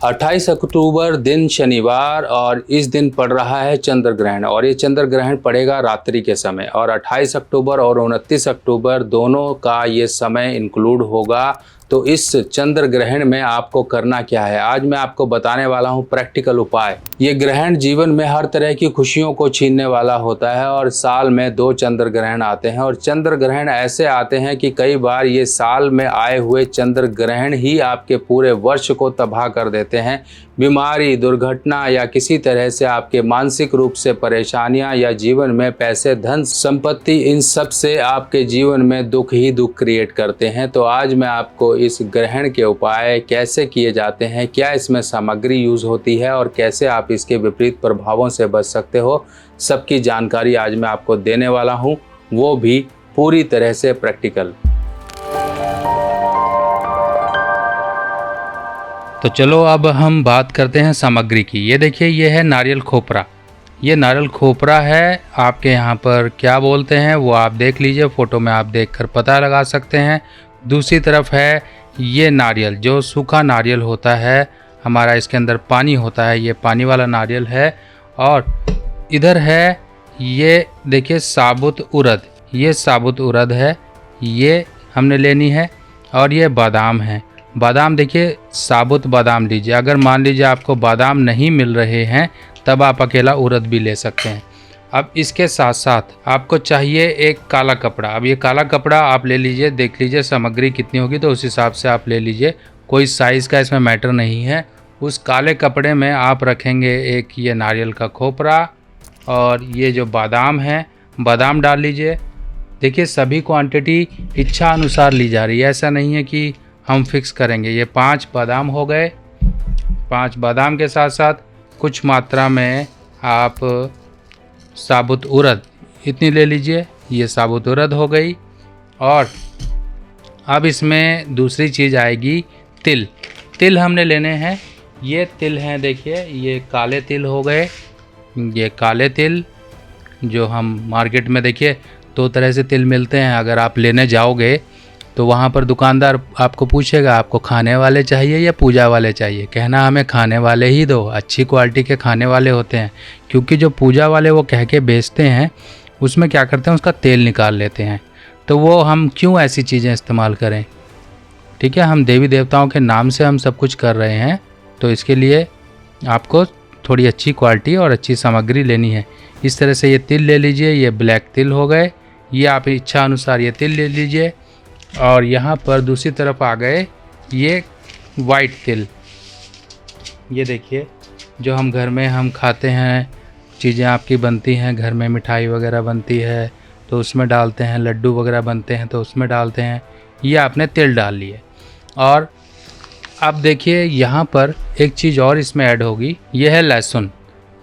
28 अक्टूबर दिन शनिवार और इस दिन पड़ रहा है चंद्र ग्रहण और ये चंद्र ग्रहण पड़ेगा रात्रि के समय और 28 अक्टूबर और 29 अक्टूबर दोनों का ये समय इंक्लूड होगा। तो इस चंद्र ग्रहण में आपको करना क्या है, आज मैं आपको बताने वाला हूँ प्रैक्टिकल उपाय। ये ग्रहण जीवन में हर तरह की खुशियों को छीनने वाला होता है और साल में 2 चंद्र ग्रहण आते हैं और चंद्र ग्रहण ऐसे आते हैं कि कई बार ये साल में आए हुए चंद्र ग्रहण ही आपके पूरे वर्ष को तबाह कर देते हैं। बीमारी, दुर्घटना या किसी तरह से आपके मानसिक रूप से परेशानियां या जीवन में पैसे, धन, संपत्ति, इन सब से आपके जीवन में दुख ही दुख क्रिएट करते हैं। तो आज मैं आपको इस ग्रहण के उपाय कैसे किए जाते हैं, क्या इसमें सामग्री यूज होती है और कैसे आप इसके विपरीत प्रभावों से बच सकते हो, सबकी जानकारी आज मैं आपको देने वाला हूं, वो भी पूरी तरह से प्रैक्टिकल। तो चलो अब हम बात करते हैं सामग्री की। ये देखिए, ये है नारियल खोपरा। ये नारियल खोपरा है, आपके यहाँ पर क्या बोलते हैं वो आप देख लीजिए, फ़ोटो में आप देखकर पता लगा सकते हैं। दूसरी तरफ है ये नारियल, जो सूखा नारियल होता है हमारा, इसके अंदर पानी होता है, ये पानी वाला नारियल है। और इधर है ये देखिए साबुत उड़द, ये साबुत उड़द है, ये हमने लेनी है। और ये बादाम है, बादाम देखिए साबुत बादाम लीजिए। अगर मान लीजिए आपको बादाम नहीं मिल रहे हैं तब आप अकेला उड़द भी ले सकते हैं। अब इसके साथ साथ आपको चाहिए एक काला कपड़ा। अब ये काला कपड़ा आप ले लीजिए, देख लीजिए सामग्री कितनी होगी तो उस हिसाब से आप ले लीजिए, कोई साइज़ का इसमें मैटर नहीं है। उस काले कपड़े में आप रखेंगे एक ये नारियल का खोपरा और ये जो बादाम है, बादाम डाल लीजिए। देखिए सभी क्वांटिटी इच्छा अनुसार ली जा रही है, ऐसा नहीं है कि हम फिक्स करेंगे। ये 5 बादाम हो गए। 5 बादाम के साथ साथ कुछ मात्रा में आप साबुत उड़द इतनी ले लीजिए, ये साबुत उड़द हो गई। और अब इसमें दूसरी चीज़ आएगी तिल। तिल हमने लेने हैं, ये तिल हैं देखिए, ये काले तिल हो गए। ये काले तिल जो हम मार्केट में देखिए 2 तरह से तिल मिलते हैं। अगर आप लेने जाओगे तो वहाँ पर दुकानदार आपको पूछेगा आपको खाने वाले चाहिए या पूजा वाले चाहिए, कहना हमें खाने वाले ही दो, अच्छी क्वालिटी के खाने वाले होते हैं। क्योंकि जो पूजा वाले वो कह के बेचते हैं उसमें क्या करते हैं, उसका तेल निकाल लेते हैं। तो वो हम क्यों ऐसी चीज़ें इस्तेमाल करें, ठीक है। हम देवी देवताओं के नाम से हम सब कुछ कर रहे हैं, तो इसके लिए आपको थोड़ी अच्छी क्वालिटी और अच्छी सामग्री लेनी है। इस तरह से ये तिल ले लीजिए, ये ब्लैक तिल हो गए, ये आप इच्छा अनुसार ये तिल ले लीजिए। और यहाँ पर दूसरी तरफ आ गए ये वाइट तिल। ये देखिए जो हम घर में हम खाते हैं, चीज़ें आपकी बनती हैं घर में, मिठाई वगैरह बनती है तो उसमें डालते हैं, लड्डू वगैरह बनते हैं तो उसमें डालते हैं। ये आपने तिल डाल लिए। और अब देखिए यहाँ पर एक चीज़ और इसमें ऐड होगी, ये है लहसुन।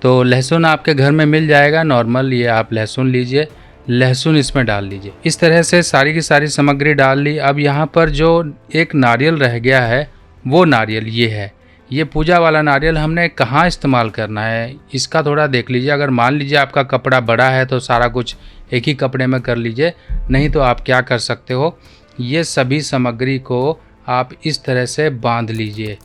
तो लहसुन आपके घर में मिल जाएगा नॉर्मल, ये आप लहसुन लीजिए, लहसुन इसमें डाल लीजिए। इस तरह से सारी की सारी सामग्री डाल ली। अब यहाँ पर जो एक नारियल रह गया है वो नारियल ये है, ये पूजा वाला नारियल हमने कहाँ इस्तेमाल करना है इसका थोड़ा देख लीजिए। अगर मान लीजिए आपका कपड़ा बड़ा है तो सारा कुछ एक ही कपड़े में कर लीजिए, नहीं तो आप क्या कर सकते हो, ये सभी सामग्री को आप इस तरह से बांध लीजिए।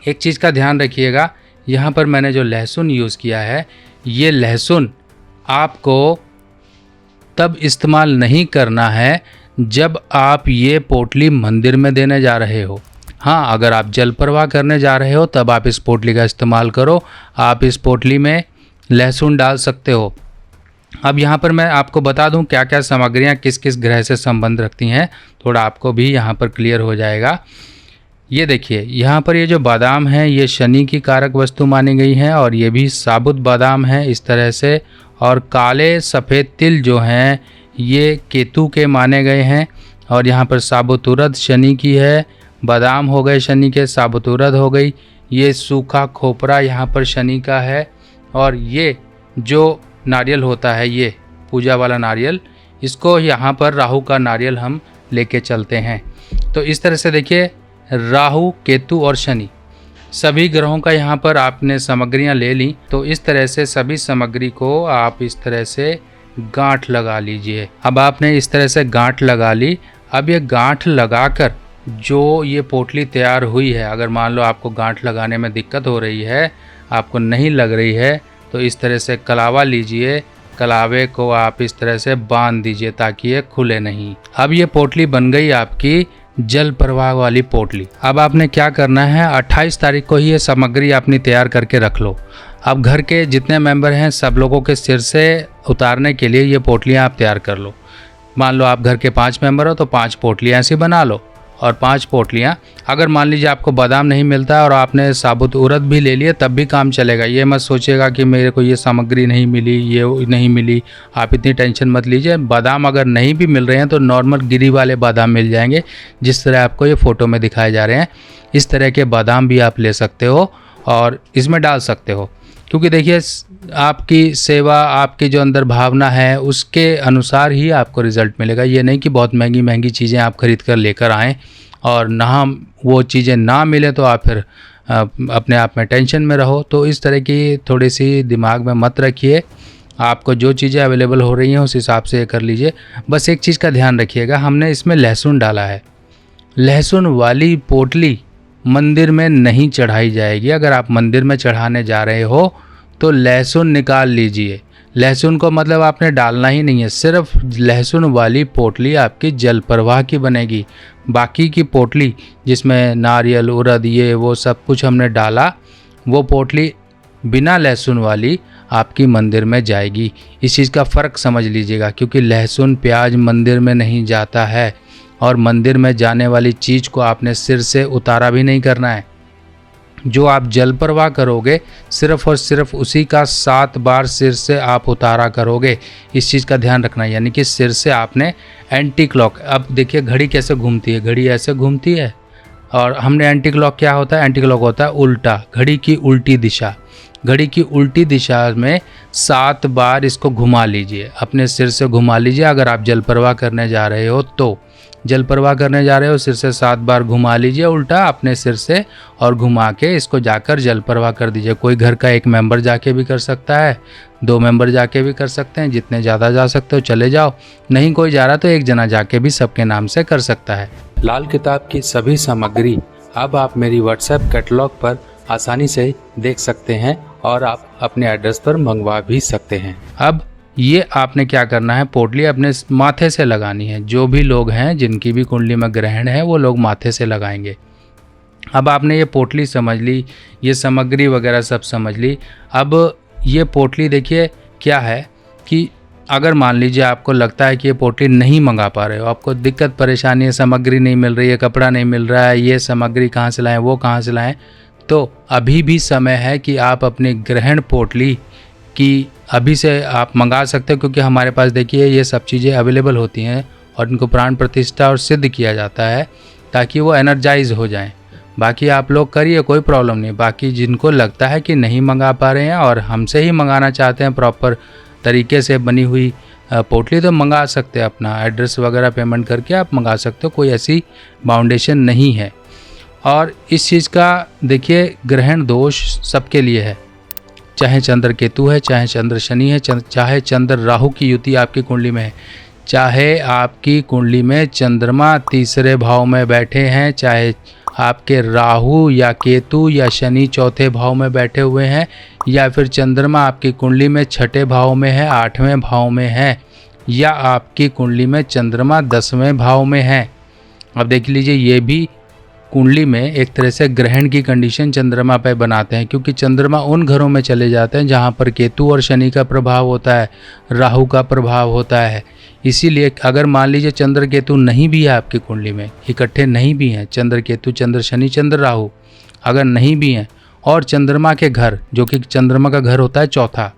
एक चीज़ का ध्यान रखिएगा, यहाँ पर मैंने जो लहसुन यूज़ किया है, ये लहसुन आपको तब इस्तेमाल नहीं करना है जब आप ये पोटली मंदिर में देने जा रहे हो। हाँ, अगर आप जल प्रवाह करने जा रहे हो तब आप इस पोटली का इस्तेमाल करो, आप इस पोटली में लहसुन डाल सकते हो। अब यहाँ पर मैं आपको बता दूँ क्या क्या सामग्रियाँ किस किस ग्रह से संबंध रखती हैं, थोड़ा आपको भी यहाँ पर क्लियर हो जाएगा। ये देखिए यहाँ पर ये जो बादाम है ये शनि की कारक वस्तु मानी गई है और ये भी साबुत बादाम है इस तरह से। और काले सफ़ेद तिल जो हैं ये केतु के माने गए हैं। और यहाँ पर साबुत उड़द शनि की है, बादाम हो गए शनि के, साबुत उड़द हो गई, ये सूखा खोपरा यहाँ पर शनि का है। और ये जो नारियल होता है ये पूजा वाला नारियल, इसको यहाँ पर राहु का नारियल हम लेके चलते हैं। तो इस तरह से देखिए राहु, केतु और शनि सभी ग्रहों का यहाँ पर आपने सामग्रियाँ ले ली। तो इस तरह से सभी सामग्री को आप इस तरह से गांठ लगा लीजिए। अब आपने इस तरह से गांठ लगा ली। अब ये गांठ लगाकर जो ये पोटली तैयार हुई है, अगर मान लो आपको गांठ लगाने में दिक्कत हो रही है, आपको नहीं लग रही है, तो इस तरह से कलावा लीजिए। कलावे को आप इस तरह से बांध दीजिए ताकि ये खुले नहीं। अब ये पोटली बन गई आपकी जल प्रवाह वाली पोटली। अब आपने क्या करना है, 28 तारीख को ही ये सामग्री अपनी तैयार करके रख लो। अब घर के जितने मेंबर हैं सब लोगों के सिर से उतारने के लिए ये पोटलियाँ आप तैयार कर लो। मान लो आप घर के 5 मेंबर हो तो 5 पोटलियाँ ऐसी बना लो। और 5 पोटलियाँ, अगर मान लीजिए आपको बादाम नहीं मिलता है और आपने साबुत उड़द भी ले लिए तब भी काम चलेगा। ये मत सोचिएगा कि मेरे को ये सामग्री नहीं मिली, ये नहीं मिली, आप इतनी टेंशन मत लीजिए। बादाम अगर नहीं भी मिल रहे हैं तो नॉर्मल गिरी वाले बादाम मिल जाएंगे, जिस तरह आपको ये फ़ोटो में दिखाए जा रहे हैं। इस तरह के बादाम भी आप ले सकते हो और इसमें डाल सकते हो, क्योंकि देखिए आपकी सेवा, आपकी जो अंदर भावना है उसके अनुसार ही आपको रिज़ल्ट मिलेगा। ये नहीं कि बहुत महंगी महंगी चीज़ें आप खरीद कर लेकर आएँ और ना वो चीज़ें ना मिले तो आप फिर अपने आप में टेंशन में रहो। तो इस तरह की थोड़ी सी दिमाग में मत रखिए। आपको जो चीज़ें अवेलेबल हो रही हैं उस हिसाब से कर लीजिए। बस एक चीज़ का ध्यान रखिएगा, हमने इसमें लहसुन डाला है। लहसुन वाली पोटली मंदिर में नहीं चढ़ाई जाएगी। अगर आप मंदिर में चढ़ाने जा रहे हो तो लहसुन निकाल लीजिए। लहसुन को मतलब आपने डालना ही नहीं है, सिर्फ लहसुन वाली पोटली आपकी जल प्रवाह की बनेगी। बाकी की पोटली जिसमें नारियल, उड़द, ये वो सब कुछ हमने डाला, वो पोटली बिना लहसुन वाली आपकी मंदिर में जाएगी। इस चीज़ का फ़र्क समझ लीजिएगा, क्योंकि लहसुन प्याज मंदिर में नहीं जाता है और मंदिर में जाने वाली चीज़ को आपने सिर से उतारा भी नहीं करना है। जो आप जल प्रवाह करोगे सिर्फ और सिर्फ उसी का 7 बार सिर से आप उतारा करोगे। इस चीज़ का ध्यान रखना, यानी कि सिर से आपने एंटी क्लॉक। अब देखिए घड़ी कैसे घूमती है, घड़ी ऐसे घूमती है और हमने एंटी क्लॉक क्या होता है, एंटी क्लॉक होता है उल्टा, घड़ी की उल्टी दिशा। घड़ी की उल्टी दिशा में 7 बार इसको घुमा लीजिए, अपने सिर से घुमा लीजिए। अगर आप जल प्रवाह करने जा रहे हो तो जल प्रवाह करने जा रहे हो, सिर से 7 बार घुमा लीजिए उल्टा अपने सिर से और घुमा के इसको जाकर जल प्रवाह कर दीजिए। कोई घर का 1 मेंबर जाके भी कर सकता है, 2 मेंबर जाके भी कर सकते हैं, जितने ज़्यादा जा सकते हो चले जाओ। नहीं कोई जा रहा तो 1 जना जाके भी सबके नाम से कर सकता है। लाल किताब की सभी सामग्री अब आप मेरी व्हाट्सएप कैटलॉग पर आसानी से देख सकते हैं और आप अपने एड्रेस पर मंगवा भी सकते हैं। अब ये आपने क्या करना है, पोटली अपने माथे से लगानी है। जो भी लोग हैं जिनकी भी कुंडली में ग्रहण है वो लोग माथे से लगाएंगे। अब आपने ये पोटली समझ ली, ये सामग्री वगैरह सब समझ ली। अब ये पोटली देखिए क्या है कि अगर मान लीजिए आपको लगता है कि ये पोटली नहीं मंगा पा रहे हो, आपको दिक्कत परेशानी है, सामग्री नहीं मिल रही है, कपड़ा नहीं मिल रहा है, ये सामग्री कहाँ से लाएं, वो कहाँ से लाएं, तो अभी भी समय है कि आप अपनी ग्रहण पोटली की अभी से आप मंगा सकते हो, क्योंकि हमारे पास देखिए ये सब चीज़ें अवेलेबल होती हैं और इनको प्राण प्रतिष्ठा और सिद्ध किया जाता है ताकि वो एनर्जाइज हो जाएं। बाकी आप लोग करिए, कोई प्रॉब्लम नहीं। बाकी जिनको लगता है कि नहीं मंगा पा रहे हैं और हमसे ही मंगाना चाहते हैं प्रॉपर तरीके से बनी हुई पोटली, तो मंगा सकते हैं। अपना एड्रेस वगैरह पेमेंट करके आप मंगा सकते हो, कोई ऐसी बाउंडेशन नहीं है। और इस चीज़ का देखिए ग्रहण दोष सबके लिए है, चाहे चंद्र केतु है, चाहे चंद्र शनि है, चाहे चंद्र राहु की युति आपकी कुंडली में है, चाहे आपकी कुंडली में चंद्रमा 3रे भाव में बैठे हैं, चाहे आपके राहु या केतु या शनि 4थे भाव में बैठे हुए हैं, या फिर चंद्रमा आपकी कुंडली में 6ठे भाव में है, 8वें भाव में है, या आपकी कुंडली में चंद्रमा 10वें भाव में है। अब देख लीजिए ये भी कुंडली में एक तरह से ग्रहण की कंडीशन चंद्रमा पे बनाते हैं, क्योंकि चंद्रमा उन घरों में चले जाते हैं जहाँ पर केतु और शनि का प्रभाव होता है, राहु का प्रभाव होता है। इसीलिए अगर मान लीजिए चंद्र केतु नहीं भी है आपकी कुंडली में, इकट्ठे नहीं भी हैं, चंद्र केतु, चंद्र शनि, चंद्र राहु अगर नहीं भी हैं, और चंद्रमा के घर जो कि चंद्रमा का घर होता है 4था,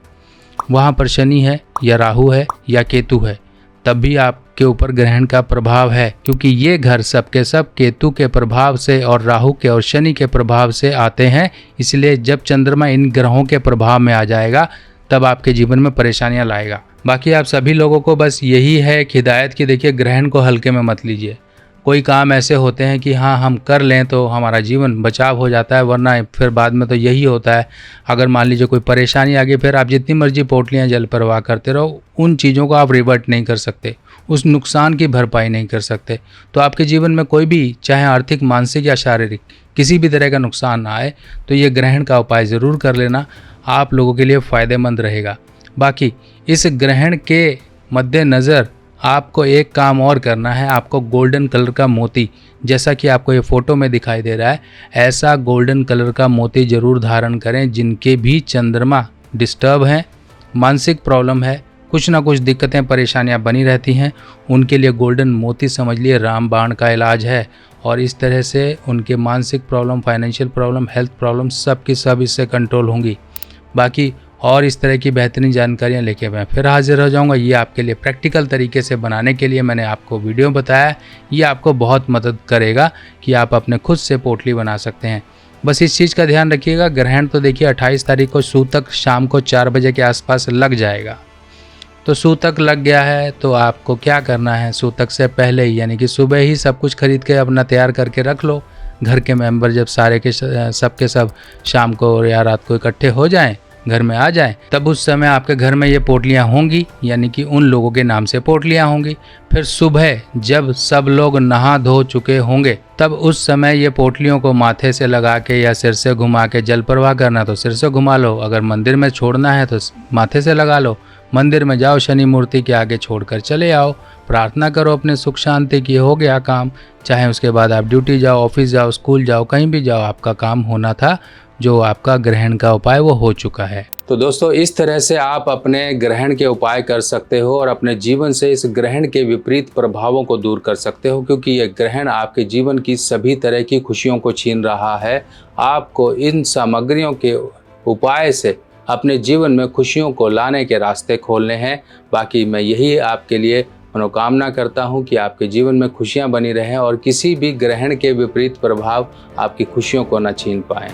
वहाँ पर शनि है या राहु है या केतु है, तब भी आपके ऊपर ग्रहण का प्रभाव है, क्योंकि ये घर सबके सब केतु के प्रभाव से और राहु के और शनि के प्रभाव से आते हैं। इसलिए जब चंद्रमा इन ग्रहों के प्रभाव में आ जाएगा तब आपके जीवन में परेशानियां लाएगा। बाकी आप सभी लोगों को बस यही है एक हिदायत कि देखिए ग्रहण को हल्के में मत लीजिए। कोई काम ऐसे होते हैं कि हाँ हम कर लें तो हमारा जीवन बचाव हो जाता है, वरना फिर बाद में तो यही होता है। अगर मान लीजिए कोई परेशानी आ गई, फिर आप जितनी मर्जी पोटलियाँ जल प्रवाह करते रहो, उन चीज़ों को आप रिवर्ट नहीं कर सकते, उस नुकसान की भरपाई नहीं कर सकते। तो आपके जीवन में कोई भी, चाहे आर्थिक, मानसिक या शारीरिक, किसी भी तरह का नुकसान ना आए, तो ये ग्रहण का उपाय ज़रूर कर लेना, आप लोगों के लिए फ़ायदेमंद रहेगा। बाकी इस ग्रहण के मद्देनज़र आपको एक काम और करना है। आपको गोल्डन कलर का मोती, जैसा कि आपको ये फ़ोटो में दिखाई दे रहा है, ऐसा गोल्डन कलर का मोती ज़रूर धारण करें। जिनके भी चंद्रमा डिस्टर्ब हैं, मानसिक प्रॉब्लम है, कुछ ना कुछ दिक्कतें परेशानियां बनी रहती हैं, उनके लिए गोल्डन मोती समझ लिए रामबाण का इलाज है। और इस तरह से उनके मानसिक problem, financial problem, health problem सब की सब इससे कंट्रोल होंगी। बाकी और इस तरह की बेहतरीन जानकारियाँ लेके मैं फिर हाजिर हो जाऊंगा। ये आपके लिए प्रैक्टिकल तरीके से बनाने के लिए मैंने आपको वीडियो बताया। ये आपको बहुत मदद करेगा कि आप अपने खुद से पोटली बना सकते हैं। बस इस चीज़ का ध्यान रखिएगा। ग्रहण तो देखिए 28 तारीख को सूतक शाम को 4 बजे के आसपास लग जाएगा। तो सूतक लग गया है तो आपको क्या करना है, सूतक से पहले ही यानी कि सुबह ही सब कुछ खरीद के अपना तैयार करके रख लो। घर के मेंबर जब सारे के सब शाम को या रात को इकट्ठे हो जाएं, घर में आ जाएं, तब उस समय आपके घर में ये पोटलियाँ होंगी, यानी कि उन लोगों के नाम से पोटलियाँ होंगी। फिर सुबह जब सब लोग नहा धो चुके होंगे, तब उस समय ये पोटलियों को माथे से लगा के या सिर से घुमा के, जल प्रवाह करना तो सिर से घुमा लो, अगर मंदिर में छोड़ना है तो माथे से लगा लो। मंदिर में जाओ, शनि मूर्ति के आगे छोड़कर चले आओ, प्रार्थना करो अपने सुख शांति की, हो गया काम। चाहे उसके बाद आप ड्यूटी जाओ, ऑफिस जाओ, स्कूल जाओ, कहीं भी जाओ, आपका काम होना था, जो आपका ग्रहण का उपाय वो हो चुका है। तो दोस्तों इस तरह से आप अपने ग्रहण के उपाय कर सकते हो और अपने जीवन से इस ग्रहण के विपरीत प्रभावों को दूर कर सकते हो, क्योंकि ये ग्रहण आपके जीवन की सभी तरह की खुशियों को छीन रहा है। आपको इन सामग्रियों के उपाय से अपने जीवन में खुशियों को लाने के रास्ते खोलने हैं। बाकी मैं यही आपके लिए मनोकामना करता हूं कि आपके जीवन में खुशियां बनी रहें और किसी भी ग्रहण के विपरीत प्रभाव आपकी खुशियों को न छीन पाएं।